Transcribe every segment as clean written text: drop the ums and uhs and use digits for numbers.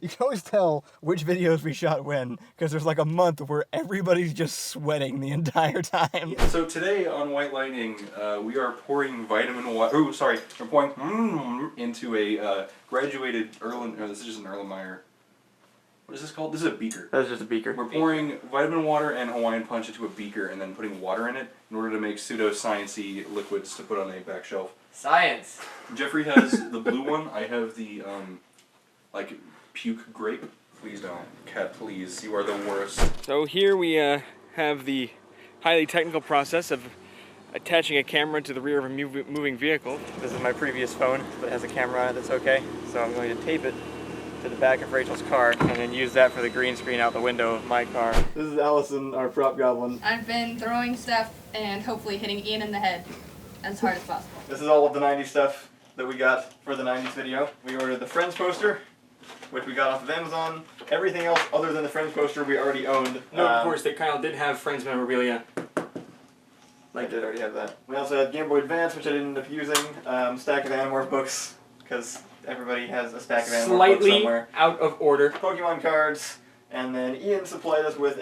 You can always tell which videos we shot when, because there's like a month where everybody's just sweating the entire time. So today on White Lightning, we are pouring vitamin water. Oh, sorry, we're pouring into a graduated this is just an Erlenmeyer. What is this called? This is a beaker. That's just a beaker. We're pouring vitamin water and Hawaiian Punch into a beaker and then putting water in it in order to make pseudo-science-y liquids to put on a back shelf. Science! Jeffrey has the blue one. I have the, like, puke grape. Please don't. Cat, please. You are the worst. So here we have the highly technical process of attaching a camera to the rear of a moving vehicle. This is my previous phone, but it has a camera on it that's okay. So I'm going to tape it to the back of Rachel's car and then use that for the green screen out the window of my car. This is Allison, our prop goblin. I've been throwing stuff and hopefully hitting Ian in the head as hard as possible. This is all of the 90s stuff that we got for the 90s video. We ordered the Friends poster, which we got off of Amazon. Everything else other than the Friends poster we already owned. No, of course, that Kyle did have Friends memorabilia. I did already have that. We also had Game Boy Advance, which I didn't end up using. Stack of Animorph books, because everybody has a stack of Animorph books somewhere. Slightly out of order. Pokemon cards, and then Ian supplied us with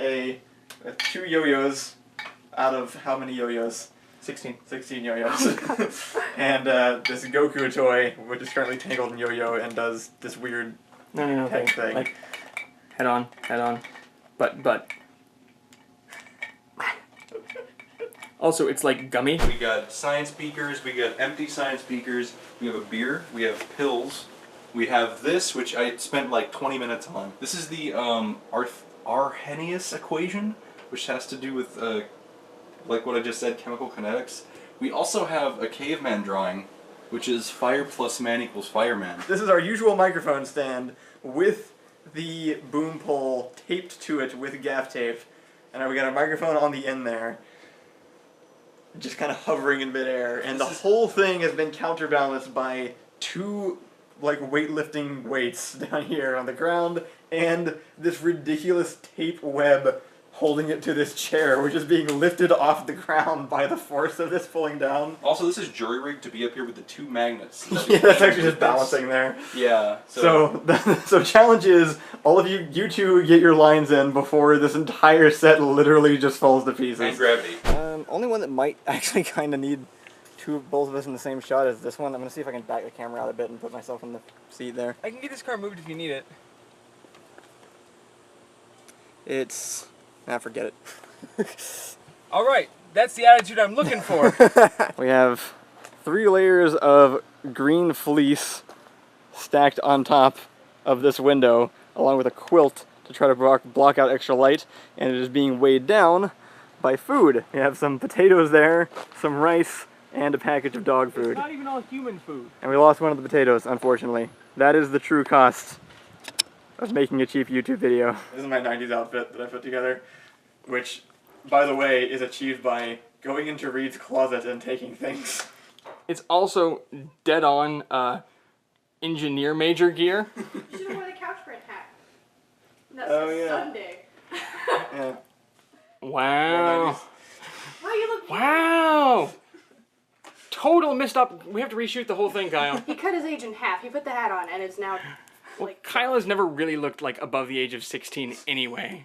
with 2 yo-yos out of how many yo-yos? 16 yo-yos. And this Goku toy, which is currently tangled in yo-yo and does this weird head thing. Like, head on, but. Also, it's like gummy. We got science beakers, we got empty science beakers, we have a beer, we have pills, we have this, which I spent like 20 minutes on. This is the Arrhenius equation, which has to do with, like what I just said, chemical kinetics. We also have a caveman drawing, which is fire plus man equals fireman. This is our usual microphone stand with the boom pole taped to it with gaff tape. And we got a microphone on the end there, just kind of hovering in midair. And the whole thing has been counterbalanced by 2 like weightlifting weights down here on the ground and this ridiculous tape web holding it to this chair, which is being lifted off the ground by the force of this pulling down. Also, this is jury rigged to be up here with the 2 magnets. Yeah, that's actually just balancing there. Yeah. So challenge is, all of you 2 get your lines in before this entire set literally just falls to pieces. And gravity. Only one that might actually kind of need both of us in the same shot is this one. I'm going to see if I can back the camera out a bit and put myself in the seat there. I can get this car moved if you need it. It's... forget it. Alright, that's the attitude I'm looking for. We have 3 layers of green fleece stacked on top of this window, along with a quilt to try to block out extra light, and it is being weighed down by food. We have some potatoes there, some rice, and a package of dog food. It's not even all human food. And we lost one of the potatoes, unfortunately. That is the true cost of making a cheap YouTube video. This is my 90s outfit that I put together, which, by the way, is achieved by going into Reed's closet and taking things. It's also dead on engineer major gear. You should have worn the couch print hat. That's Sunday. Yeah. Wow. Wow, you look Wow. Total missed up. We have to reshoot the whole thing, Kyle. He cut his age in half. He put the hat on, and it's now like... Kyle has never really looked like above the age of 16 anyway.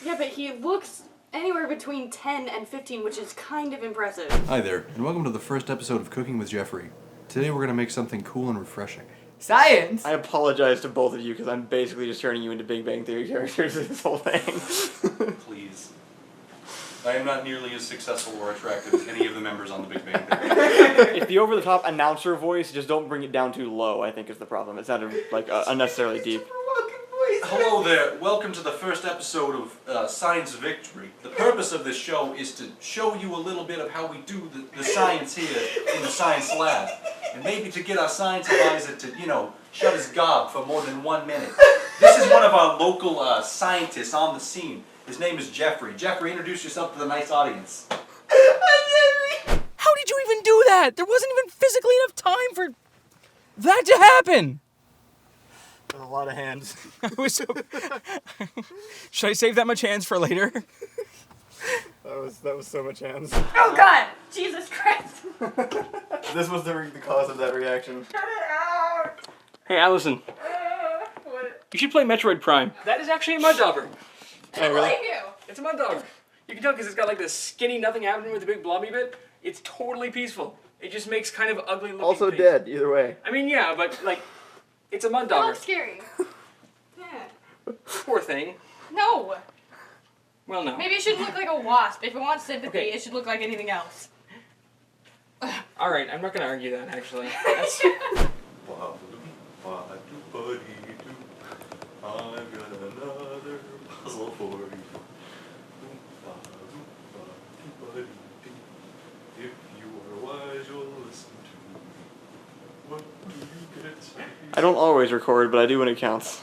Yeah, but he looks anywhere between 10 and 15, which is kind of impressive. Hi there, and welcome to the first episode of Cooking with Jeffrey. Today we're going to make something cool and refreshing. Science! I apologize to both of you because I'm basically just turning you into Big Bang Theory characters in this whole thing. Please. I am not nearly as successful or attractive as any of the members on the Big Bang Theory. If the over-the-top announcer voice, just don't bring it down too low, I think is the problem. It sounded like unnecessarily deep. Hello there, welcome to the first episode of Science Victory. The purpose of this show is to show you a little bit of how we do the science here in the science lab. And maybe to get our science advisor to, shut his gob for more than 1 minute. This is one of our local scientists on the scene. His name is Jeffrey. Jeffrey, introduce yourself to the nice audience. How did you even do that? There wasn't even physically enough time for that to happen. A lot of hands. Should I save that much hands for later? That was so much hands. Oh God! Jesus Christ! This was the cause of that reaction. Cut it out! Hey, Allison. What? You should play Metroid Prime. That is actually a mud dauber. I don't believe you. It's a mud dauber. You can tell because it's got like this skinny nothing happening with the big blobby bit. It's totally peaceful. It just makes kind of ugly looking Also things. dead, either way. I mean, yeah, but like, it's a mud That dauber. looks scary. Yeah. Poor thing. No. Well, no. Maybe it shouldn't look like a wasp. If it wants sympathy, Okay. it should look like anything else. All right, I'm not gonna argue that actually. That's... I've got another puzzle for you. If you are wise, you'll listen to what you get. I don't always record, but I do when it counts.